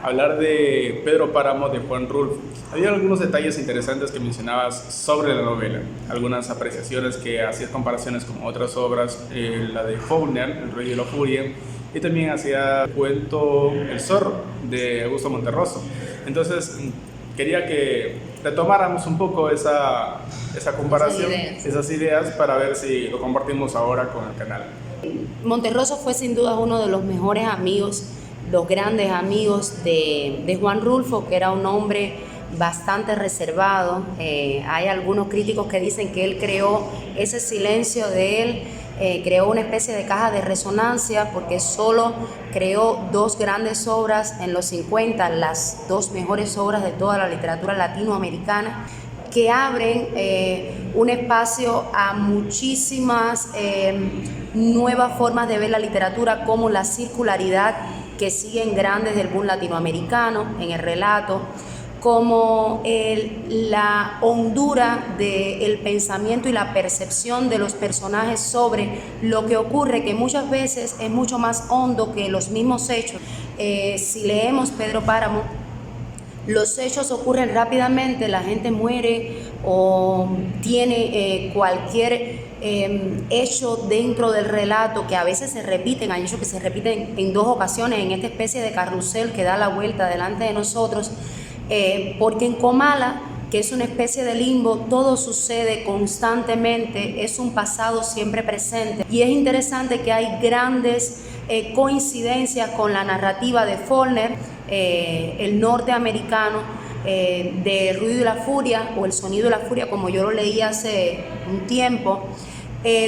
hablar de Pedro Páramo de Juan Rulfo. Había algunos detalles interesantes que mencionabas sobre la novela, algunas apreciaciones que hacías comparaciones con otras obras, la de Faulkner, El Rey de la Furia, y también hacía cuento El Zorro de Augusto Monterroso. Entonces, quería que retomáramos un poco esa comparación, esas ideas, para ver si lo compartimos ahora con el canal. Monterroso fue sin duda uno de los mejores amigos, los grandes amigos de Juan Rulfo, que era un hombre bastante reservado. Hay algunos críticos que dicen que él creó ese silencio de él, creó una especie de caja de resonancia, porque solo creó dos grandes obras en los 50, las dos mejores obras de toda la literatura latinoamericana, que abren un espacio a muchísimas nuevas formas de ver la literatura, como la circularidad que siguen grandes del boom latinoamericano en el relato, como la hondura del pensamiento y la percepción de los personajes sobre lo que ocurre, que muchas veces es mucho más hondo que los mismos hechos. Si leemos Pedro Páramo, los hechos ocurren rápidamente, la gente muere o tiene cualquier hecho dentro del relato, que a veces se repiten, hay hechos que se repiten en dos ocasiones en esta especie de carrusel que da la vuelta delante de nosotros, porque en Comala, que es una especie de limbo, todo sucede constantemente, es un pasado siempre presente, y es interesante que hay grandes coincidencias con la narrativa de Faulkner, el norteamericano, de Ruido y la Furia, o El Sonido y la Furia, como yo lo leí hace un tiempo,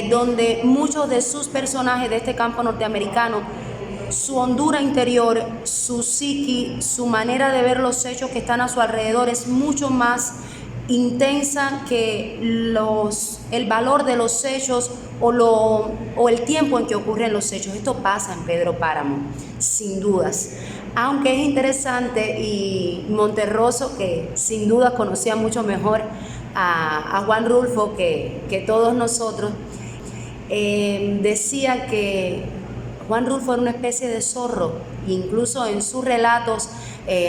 donde muchos de sus personajes de este campo norteamericano, su hondura interior, su psiqui, su manera de ver los hechos que están a su alrededor es mucho más intensa que el valor de los hechos o el tiempo en que ocurren los hechos. Esto pasa en Pedro Páramo, sin dudas. Aunque es interesante, y Monterroso, que sin duda conocía mucho mejor a Juan Rulfo que todos nosotros, decía que Juan Rulfo era una especie de zorro. Incluso en sus relatos,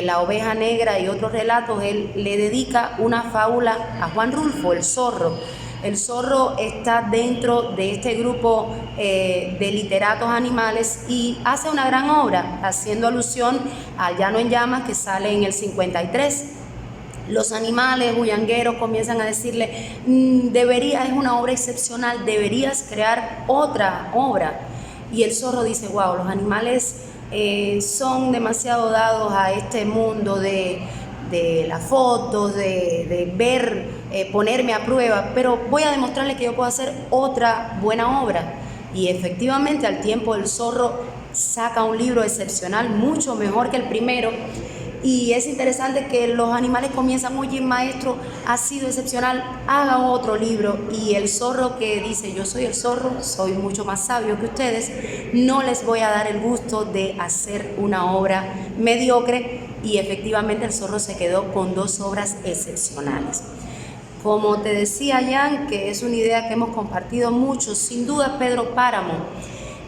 La Oveja Negra y otros relatos, él le dedica una fábula a Juan Rulfo, el zorro. El zorro está dentro de este grupo de literatos animales y hace una gran obra, haciendo alusión al Llano en Llamas, que sale en el 53. Los animales bullangueros comienzan a decirle, es una obra excepcional, deberías crear otra obra. Y el zorro dice, wow, los animales son demasiado dados a este mundo de las fotos, de ver, ponerme a prueba, pero voy a demostrarles que yo puedo hacer otra buena obra. Y efectivamente, al tiempo, el zorro saca un libro excepcional, mucho mejor que el primero. Y es interesante que los animales comienzan, oye, maestro, ha sido excepcional, haga otro libro. Y el zorro, que dice, yo soy el zorro, soy mucho más sabio que ustedes, no les voy a dar el gusto de hacer una obra mediocre. Y efectivamente el zorro se quedó con dos obras excepcionales. Como te decía, Jan, que es una idea que hemos compartido mucho, sin duda Pedro Páramo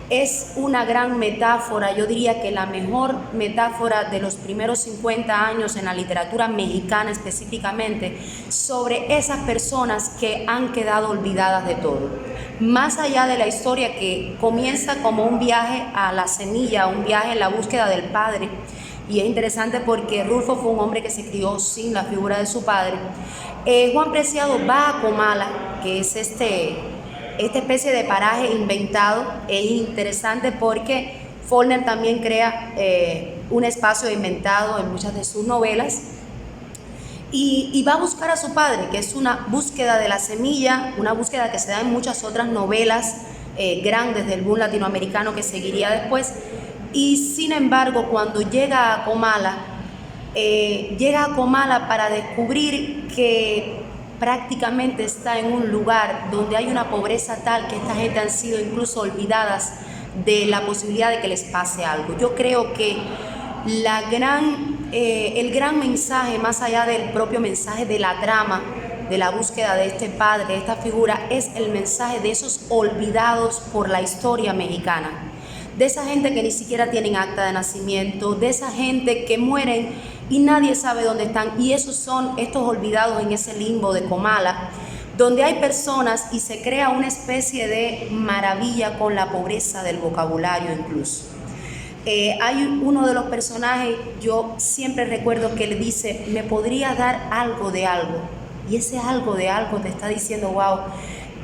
es una gran metáfora, yo diría que la mejor metáfora de los primeros 50 años en la literatura mexicana específicamente, sobre esas personas que han quedado olvidadas de todo. Más allá de la historia, que comienza como un viaje a la semilla, un viaje en la búsqueda del padre, y es interesante porque Rulfo fue un hombre que se crió sin la figura de su padre. Juan Preciado va a Comala, que es esta especie de paraje inventado. Es interesante porque Faulkner también crea un espacio inventado en muchas de sus novelas, y va a buscar a su padre, que es una búsqueda de la semilla, una búsqueda que se da en muchas otras novelas grandes del boom latinoamericano que seguiría después. Y sin embargo, cuando llega a Comala para descubrir que prácticamente está en un lugar donde hay una pobreza tal que esta gente han sido incluso olvidadas de la posibilidad de que les pase algo. Yo creo que el gran mensaje, más allá del propio mensaje de la trama, de la búsqueda de este padre, de esta figura, es el mensaje de esos olvidados por la historia mexicana, de esa gente que ni siquiera tienen acta de nacimiento, de esa gente que mueren y nadie sabe dónde están. Y esos son estos olvidados en ese limbo de Comala, donde hay personas y se crea una especie de maravilla con la pobreza del vocabulario incluso. Hay uno de los personajes, yo siempre recuerdo que le dice, ¿me podrías dar algo de algo? Y ese algo de algo te está diciendo, wow,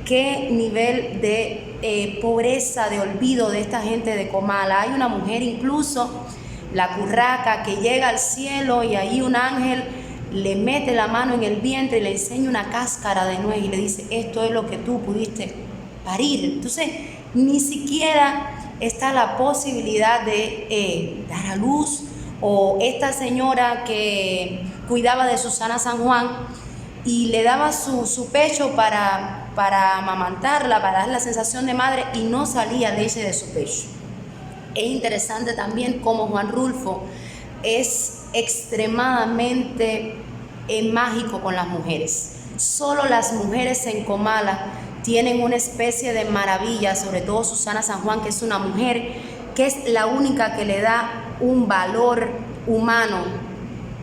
qué nivel de pobreza, de olvido de esta gente de Comala. Hay una mujer incluso, la curraca, que llega al cielo y ahí un ángel le mete la mano en el vientre y le enseña una cáscara de nuez y le dice, esto es lo que tú pudiste parir. Entonces, ni siquiera está la posibilidad de dar a luz. O esta señora que cuidaba de Susana San Juan y le daba su pecho para amamantarla, para dar la sensación de madre, y no salía leche de su pecho. Es interesante también cómo Juan Rulfo es extremadamente mágico con las mujeres. Solo las mujeres en Comala tienen una especie de maravilla, sobre todo Susana San Juan, que es una mujer que es la única que le da un valor humano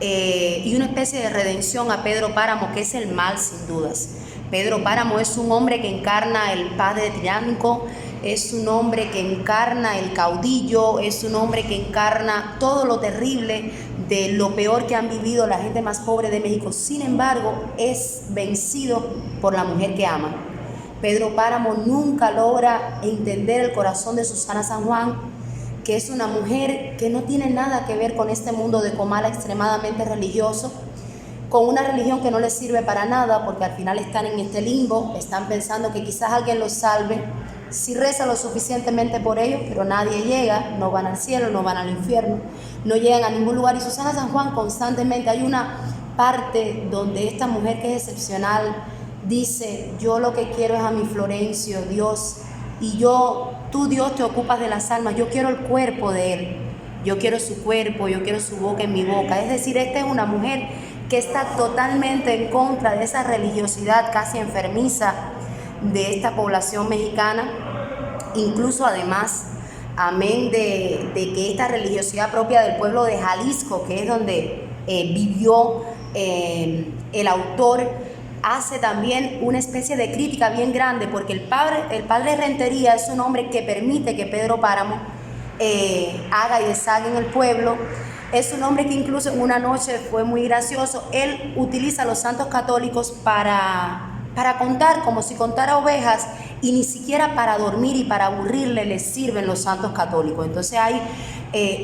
y una especie de redención a Pedro Páramo, que es el mal sin dudas. Pedro Páramo es un hombre que encarna el padre tiránico, es un hombre que encarna el caudillo, es un hombre que encarna todo lo terrible de lo peor que han vivido la gente más pobre de México. Sin embargo, es vencido por la mujer que ama. Pedro Páramo nunca logra entender el corazón de Susana San Juan, que es una mujer que no tiene nada que ver con este mundo de Comala extremadamente religioso, con una religión que no les sirve para nada, porque al final están en este limbo, están pensando que quizás alguien los salve si reza lo suficientemente por ellos, pero nadie llega, no van al cielo, no van al infierno, no llegan a ningún lugar. Y Susana San Juan constantemente, hay una parte donde esta mujer que es excepcional dice, yo lo que quiero es a mi Florencio, Dios, y tú Dios te ocupas de las almas, yo quiero el cuerpo de él, yo quiero su cuerpo, yo quiero su boca en mi boca. Es decir, esta es una mujer que está totalmente en contra de esa religiosidad casi enfermiza de esta población mexicana. Incluso además, amén de que esta religiosidad propia del pueblo de Jalisco, que es donde vivió el autor, hace también una especie de crítica bien grande, porque el padre Rentería es un hombre que permite que Pedro Páramo haga y deshaga en el pueblo. Es un hombre que incluso en una noche fue muy gracioso. Él utiliza a los santos católicos para contar, como si contara ovejas, y ni siquiera para dormir y para aburrirle les sirven los santos católicos. Entonces hay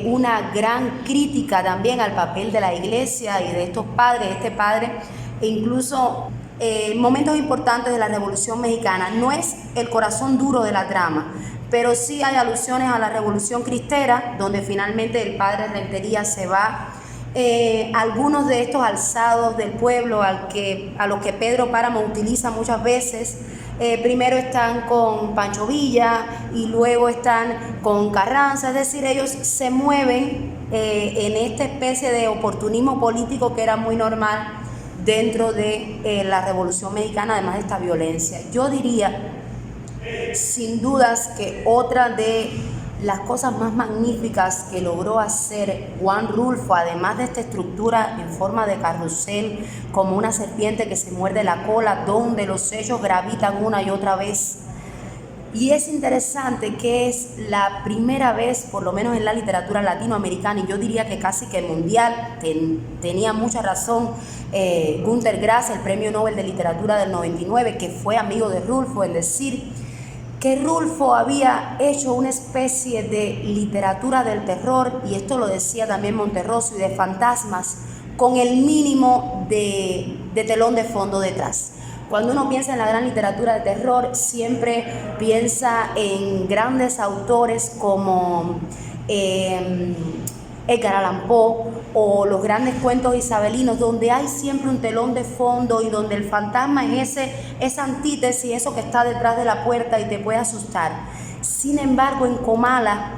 una gran crítica también al papel de la iglesia y de estos padres, este padre, e incluso momentos importantes de la Revolución Mexicana. No es el corazón duro de la trama, pero sí hay alusiones a la Revolución Cristera, donde finalmente el padre Rentería se va. Algunos de estos alzados del pueblo a los que Pedro Páramo utiliza muchas veces, primero están con Pancho Villa y luego están con Carranza, es decir, ellos se mueven en esta especie de oportunismo político que era muy normal dentro de la Revolución Mexicana, además de esta violencia. Yo diría, sin dudas, que otra de las cosas más magníficas que logró hacer Juan Rulfo, además de esta estructura en forma de carrusel, como una serpiente que se muerde la cola, donde los sellos gravitan una y otra vez. Y es interesante que es la primera vez, por lo menos en la literatura latinoamericana, y yo diría que casi que mundial, tenía mucha razón Günter Grass, el Premio Nobel de Literatura del 99, que fue amigo de Rulfo, en decir que Rulfo había hecho una especie de literatura del terror, y esto lo decía también Monterroso, y de fantasmas, con el mínimo de telón de fondo detrás. Cuando uno piensa en la gran literatura de terror, siempre piensa en grandes autores como Edgar Allan Poe o los grandes cuentos isabelinos, donde hay siempre un telón de fondo y donde el fantasma es esa antítesis, eso que está detrás de la puerta y te puede asustar. Sin embargo, en Comala,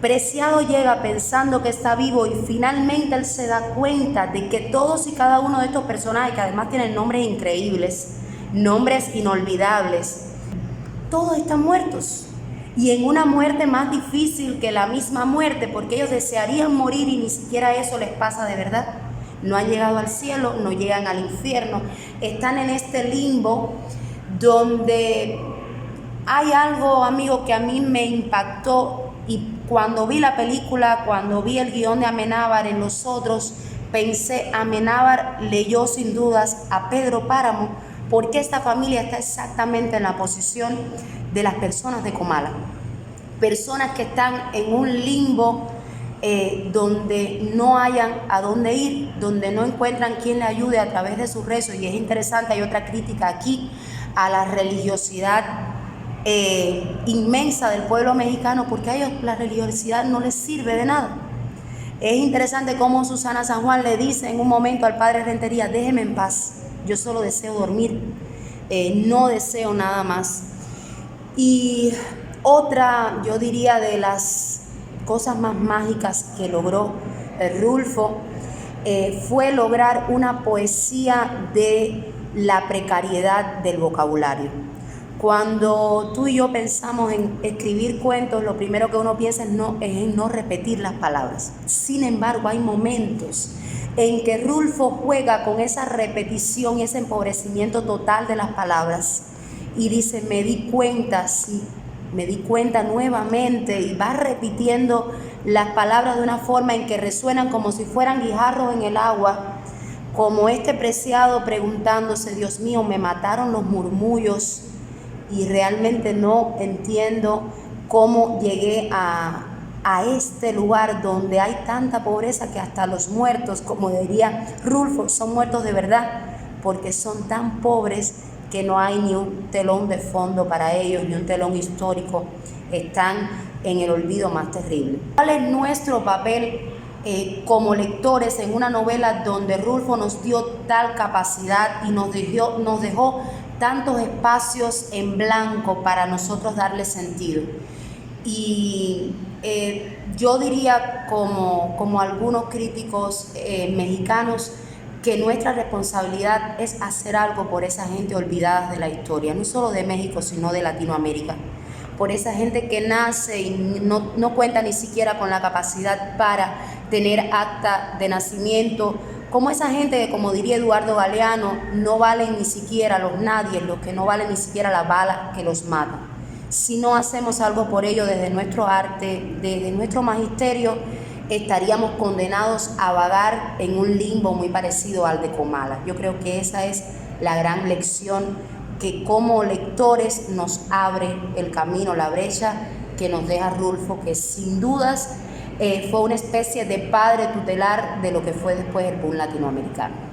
Preciado llega pensando que está vivo y finalmente él se da cuenta de que todos y cada uno de estos personajes, que además tienen nombres increíbles, nombres inolvidables, todos están muertos. y en una muerte más difícil que la misma muerte, porque ellos desearían morir y ni siquiera eso les pasa de verdad. No han llegado al cielo, no llegan al infierno, están en este limbo donde hay algo, amigo, que a mí me impactó, y cuando vi la película, cuando vi el guión de Amenábar en Los Otros, pensé, Amenábar leyó sin dudas a Pedro Páramo, porque esta familia está exactamente en la posición de las personas de Comala. Personas que están en un limbo donde no hayan a dónde ir, donde no encuentran quien le ayude a través de sus rezos. Y es interesante, hay otra crítica aquí a la religiosidad inmensa del pueblo mexicano, porque a ellos la religiosidad no les sirve de nada. Es interesante cómo Susana San Juan le dice en un momento al padre Rentería: déjeme en paz, yo solo deseo dormir, no deseo nada más. Y otra, yo diría, de las cosas más mágicas que logró Rulfo fue lograr una poesía de la precariedad del vocabulario. Cuando tú y yo pensamos en escribir cuentos, lo primero que uno piensa es en no repetir las palabras. Sin embargo, hay momentos en que Rulfo juega con esa repetición y ese empobrecimiento total de las palabras y dice: me di cuenta, sí, me di cuenta nuevamente, y va repitiendo las palabras de una forma en que resuenan como si fueran guijarros en el agua, como este preciado preguntándose: Dios mío, me mataron los murmullos y realmente no entiendo cómo llegué a este lugar donde hay tanta pobreza que hasta los muertos, como diría Rulfo, son muertos de verdad, porque son tan pobres que no hay ni un telón de fondo para ellos, ni un telón histórico. Están en el olvido más terrible. ¿Cuál es nuestro papel como lectores en una novela donde Rulfo nos dio tal capacidad y nos dejó tantos espacios en blanco para nosotros darle sentido? Y yo diría, como algunos críticos mexicanos, que nuestra responsabilidad es hacer algo por esa gente olvidada de la historia, no solo de México, sino de Latinoamérica, por esa gente que nace y no cuenta ni siquiera con la capacidad para tener acta de nacimiento, como esa gente que, como diría Eduardo Galeano, no valen ni siquiera los nadies, los que no valen ni siquiera la bala que los mata. Si no hacemos algo por ello desde nuestro arte, desde nuestro magisterio, estaríamos condenados a vagar en un limbo muy parecido al de Comala. Yo creo que esa es la gran lección que como lectores nos abre el camino, la brecha que nos deja Rulfo, que sin dudas fue una especie de padre tutelar de lo que fue después el boom latinoamericano.